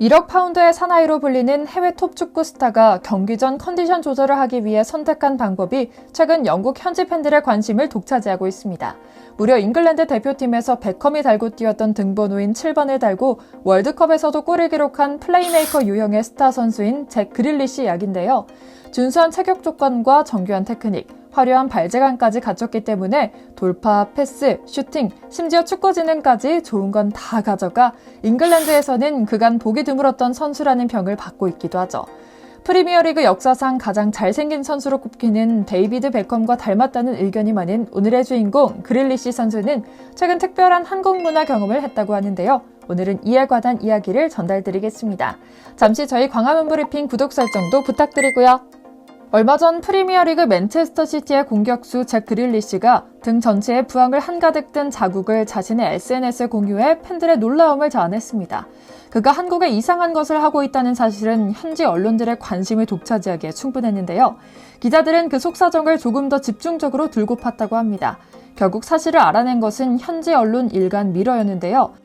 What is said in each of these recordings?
1억 파운드의 사나이로 불리는 해외 톱 축구 스타가 경기 전 컨디션 조절을 하기 위해 선택한 방법이 최근 영국 현지 팬들의 관심을 독차지하고 있습니다. 무려 잉글랜드 대표팀에서 베컴이 달고 뛰었던 등번호인 7번을 달고 월드컵에서도 골을 기록한 플레이메이커 유형의 스타 선수인 잭 그릴리시 이야기인데요. 준수한 체격 조건과 정교한 테크닉, 화려한 발재간까지 갖췄기 때문에 돌파, 패스, 슈팅, 심지어 축구 지능까지 좋은 건 다 가져가 잉글랜드에서는 그간 보기 드물었던 선수라는 평을 받고 있기도 하죠. 프리미어리그 역사상 가장 잘생긴 선수로 꼽히는 데이비드 베컴과 닮았다는 의견이 많은 오늘의 주인공 그릴리시 선수는 최근 특별한 한국 문화 경험을 했다고 하는데요. 오늘은 이에 관한 이야기를 전달드리겠습니다. 잠시 저희 광화문 브리핑 구독 설정도 부탁드리고요. 얼마 전 프리미어리그 맨체스터 시티의 공격수 잭 그릴리시가 등 전체에 부항을 한가득 든 자국을 자신의 SNS에 공유해 팬들의 놀라움을 자아냈습니다. 그가 한국에 이상한 것을 하고 있다는 사실은 현지 언론들의 관심을 독차지하기에 충분했는데요. 기자들은 그 속사정을 조금 더 집중적으로 들고 팠다고 합니다. 결국 사실을 알아낸 것은 현지 언론 일간 미러였는데요.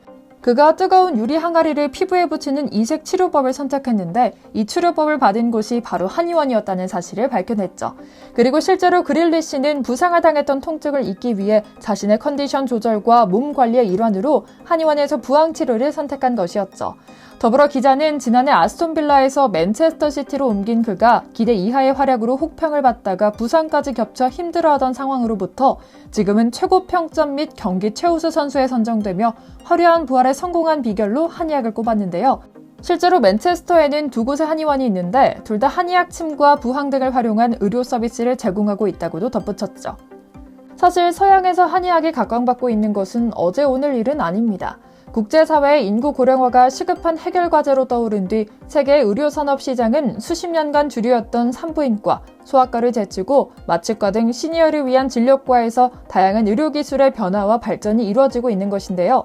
그가 뜨거운 유리 항아리를 피부에 붙이는 이색 치료법을 선택했는데 이 치료법을 받은 곳이 바로 한의원이었다는 사실을 밝혀냈죠. 그리고 실제로 그릴리시는 부상을 당했던 통증을 잊기 위해 자신의 컨디션 조절과 몸 관리의 일환으로 한의원에서 부항 치료를 선택한 것이었죠. 더불어 기자는 지난해 아스톤빌라에서 맨체스터 시티로 옮긴 그가 기대 이하의 활약으로 혹평을 받다가 부상까지 겹쳐 힘들어하던 상황으로부터 지금은 최고 평점 및 경기 최우수 선수에 선정되며 화려한 부활에 성공한 비결로 한의학을 꼽았는데요. 실제로 맨체스터에는 두 곳의 한의원이 있는데 둘 다 한의학 침과 부항 등을 활용한 의료 서비스를 제공하고 있다고도 덧붙였죠. 사실 서양에서 한의학이 각광받고 있는 것은 어제 오늘 일은 아닙니다. 국제사회의 인구 고령화가 시급한 해결 과제로 떠오른 뒤 세계의 의료산업 시장은 수십 년간 주류였던 산부인과, 소아과를 제치고 마취과 등 시니어를 위한 진료과에서 다양한 의료기술의 변화와 발전이 이루어지고 있는 것인데요.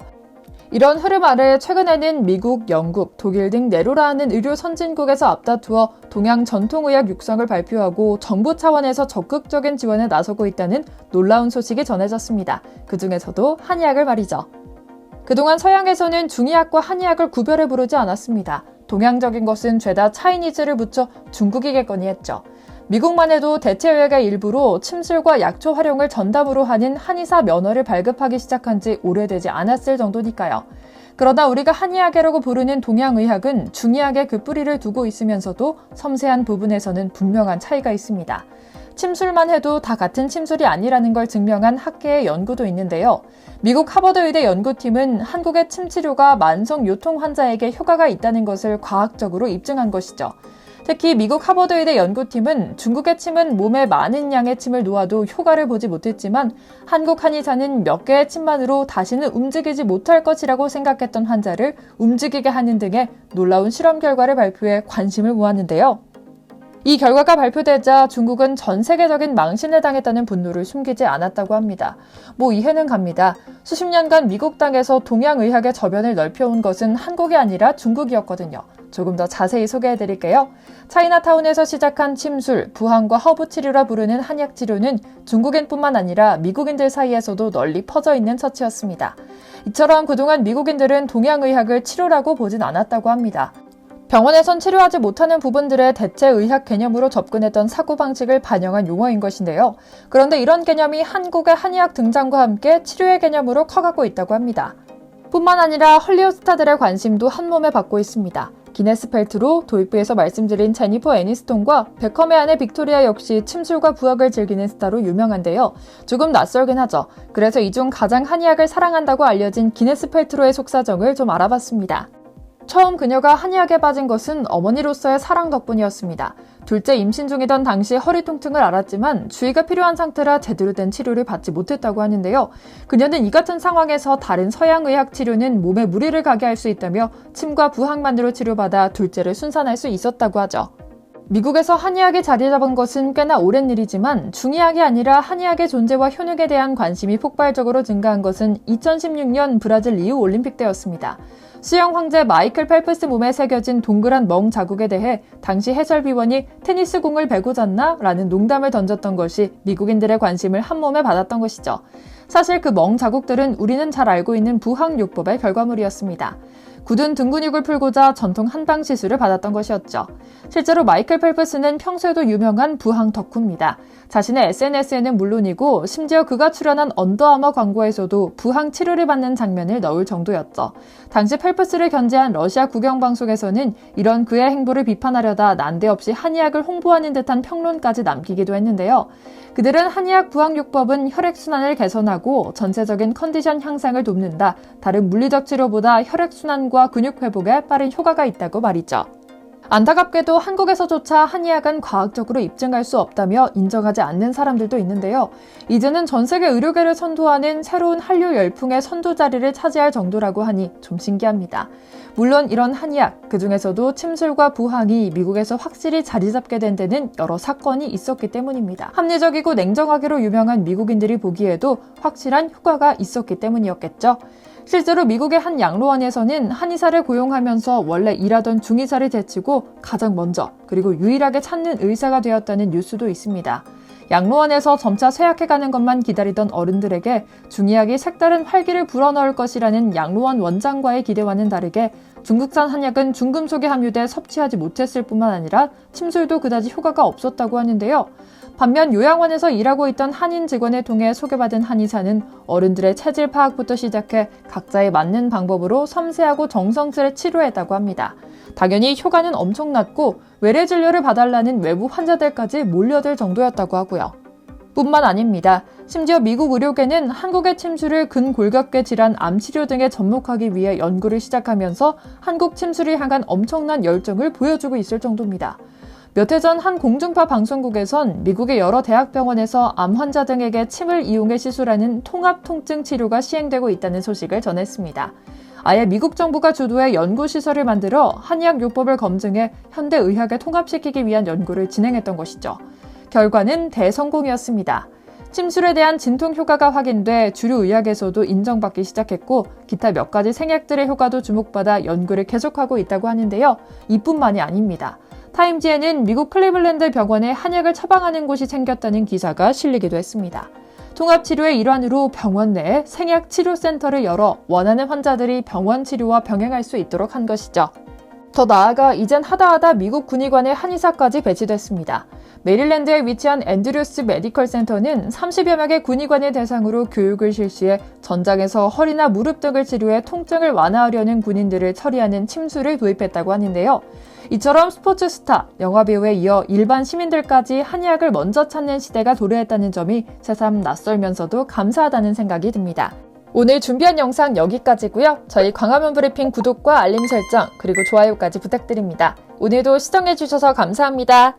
이런 흐름 아래 최근에는 미국, 영국, 독일 등 내로라하는 의료 선진국에서 앞다투어 동양 전통의학 육성을 발표하고 정부 차원에서 적극적인 지원에 나서고 있다는 놀라운 소식이 전해졌습니다. 그 중에서도 한의학을 말이죠. 그동안 서양에서는 중의학과 한의학을 구별해 부르지 않았습니다. 동양적인 것은 죄다 차이니즈를 붙여 중국이겠거니 했죠. 미국만 해도 대체의학의 일부로 침술과 약초 활용을 전담으로 하는 한의사 면허를 발급하기 시작한 지 오래되지 않았을 정도니까요. 그러나 우리가 한의학이라고 부르는 동양의학은 중의학에 그 뿌리를 두고 있으면서도 섬세한 부분에서는 분명한 차이가 있습니다. 침술만 해도 다 같은 침술이 아니라는 걸 증명한 학계의 연구도 있는데요. 미국 하버드 의대 연구팀은 한국의 침 치료가 만성 요통 환자에게 효과가 있다는 것을 과학적으로 입증한 것이죠. 특히 미국 하버드 의대 연구팀은 중국의 침은 몸에 많은 양의 침을 놓아도 효과를 보지 못했지만 한국 한의사는 몇 개의 침만으로 다시는 움직이지 못할 것이라고 생각했던 환자를 움직이게 하는 등의 놀라운 실험 결과를 발표해 관심을 모았는데요. 이 결과가 발표되자 중국은 전 세계적인 망신을 당했다는 분노를 숨기지 않았다고 합니다. 이해는 갑니다. 수십 년간 미국 땅에서 동양의학의 저변을 넓혀온 것은 한국이 아니라 중국이었거든요. 조금 더 자세히 소개해드릴게요. 차이나타운에서 시작한 침술, 부항과 허브 치료라 부르는 한약 치료는 중국인뿐만 아니라 미국인들 사이에서도 널리 퍼져 있는 처치였습니다. 이처럼 그동안 미국인들은 동양의학을 치료라고 보진 않았다고 합니다. 병원에선 치료하지 못하는 부분들의 대체 의학 개념으로 접근했던 사고방식을 반영한 용어인 것인데요. 그런데 이런 개념이 한국의 한의학 등장과 함께 치료의 개념으로 커가고 있다고 합니다. 뿐만 아니라 헐리우드 스타들의 관심도 한몸에 받고 있습니다. 기네스 펠트로 도입부에서 말씀드린 제니퍼 애니스톤과 베컴의 아내 빅토리아 역시 침술과 부학을 즐기는 스타로 유명한데요. 조금 낯설긴 하죠. 그래서 이 중 가장 한의학을 사랑한다고 알려진 기네스 펠트로의 속사정을 좀 알아봤습니다. 처음 그녀가 한의학에 빠진 것은 어머니로서의 사랑 덕분이었습니다. 둘째 임신 중이던 당시 허리 통증을 알았지만 주의가 필요한 상태라 제대로 된 치료를 받지 못했다고 하는데요. 그녀는 이 같은 상황에서 다른 서양의학 치료는 몸에 무리를 가게 할 수 있다며 침과 부항만으로 치료받아 둘째를 순산할 수 있었다고 하죠. 미국에서 한의학이 자리 잡은 것은 꽤나 오랜 일이지만 중의학이 아니라 한의학의 존재와 효능에 대한 관심이 폭발적으로 증가한 것은 2016년 브라질 리우 올림픽 때였습니다. 수영 황제 마이클 펠프스 몸에 새겨진 동그란 멍 자국에 대해 당시 해설위원이 테니스 공을 베고 잤나? 라는 농담을 던졌던 것이 미국인들의 관심을 한몸에 받았던 것이죠. 사실 그 멍 자국들은 우리는 잘 알고 있는 부항요법의 결과물이었습니다. 굳은 등 근육을 풀고자 전통 한방 시술을 받았던 것이었죠. 실제로 마이클 펠프스는 평소에도 유명한 부항 덕후입니다. 자신의 SNS에는 물론이고 심지어 그가 출연한 언더아머 광고에서도 부항 치료를 받는 장면을 넣을 정도였죠. 당시 펠프스를 견제한 러시아 국영방송에서는 이런 그의 행보를 비판하려다 난데없이 한의학을 홍보하는 듯한 평론까지 남기기도 했는데요. 그들은 한의학 부항요법은 혈액순환을 개선하고 전체적인 컨디션 향상을 돕는다. 다른 물리적 치료보다 혈액순환과 근육 회복에 빠른 효과가 있다고 말이죠. 안타깝게도 한국에서조차 한의학은 과학적으로 입증할 수 없다며 인정하지 않는 사람들도 있는데요. 이제는 전 세계 의료계를 선도하는 새로운 한류 열풍의 선두 자리를 차지할 정도라고 하니 좀 신기합니다. 물론 이런 한의학, 그중에서도 침술과 부항이 미국에서 확실히 자리 잡게 된 데는 여러 사건이 있었기 때문입니다. 합리적이고 냉정하기로 유명한 미국인들이 보기에도 확실한 효과가 있었기 때문이었겠죠. 실제로 미국의 한 양로원에서는 한의사를 고용하면서 원래 일하던 중의사를 제치고 가장 먼저 그리고 유일하게 찾는 의사가 되었다는 뉴스도 있습니다. 양로원에서 점차 쇠약해가는 것만 기다리던 어른들에게 중의학이 색다른 활기를 불어넣을 것이라는 양로원 원장과의 기대와는 다르게 중국산 한약은 중금속이 함유돼 섭취하지 못했을 뿐만 아니라 침술도 그다지 효과가 없었다고 하는데요. 반면 요양원에서 일하고 있던 한인 직원을 통해 소개받은 한의사는 어른들의 체질 파악부터 시작해 각자에 맞는 방법으로 섬세하고 정성스레 치료했다고 합니다. 당연히 효과는 엄청났고 외래 진료를 봐달라는 외부 환자들까지 몰려들 정도였다고 하고요. 뿐만 아닙니다. 심지어 미국 의료계는 한국의 침술을 근골격계 질환, 암 치료 등에 접목하기 위해 연구를 시작하면서 한국 침술을 향한 엄청난 열정을 보여주고 있을 정도입니다. 몇 해 전 한 공중파 방송국에선 미국의 여러 대학병원에서 암 환자 등에게 침을 이용해 시술하는 통합 통증 치료가 시행되고 있다는 소식을 전했습니다. 아예 미국 정부가 주도해 연구시설을 만들어 한의학 요법을 검증해 현대의학에 통합시키기 위한 연구를 진행했던 것이죠. 결과는 대성공이었습니다. 침술에 대한 진통 효과가 확인돼 주류 의학에서도 인정받기 시작했고 기타 몇 가지 생약들의 효과도 주목받아 연구를 계속하고 있다고 하는데요. 이뿐만이 아닙니다. 타임지에는 미국 클리블랜드 병원에 한약을 처방하는 곳이 생겼다는 기사가 실리기도 했습니다. 통합치료의 일환으로 병원 내에 생약치료센터를 열어 원하는 환자들이 병원 치료와 병행할 수 있도록 한 것이죠. 더 나아가 이젠 하다하다 미국 군의관의 한의사까지 배치됐습니다. 메릴랜드에 위치한 앤드류스 메디컬 센터는 30여 명의 군의관을 대상으로 교육을 실시해 전장에서 허리나 무릎 등을 치료해 통증을 완화하려는 군인들을 처리하는 침술을 도입했다고 하는데요. 이처럼 스포츠 스타, 영화배우에 이어 일반 시민들까지 한의학을 먼저 찾는 시대가 도래했다는 점이 새삼 낯설면서도 감사하다는 생각이 듭니다. 오늘 준비한 영상 여기까지고요. 저희 광화문 브리핑 구독과 알림 설정 그리고 좋아요까지 부탁드립니다. 오늘도 시청해주셔서 감사합니다.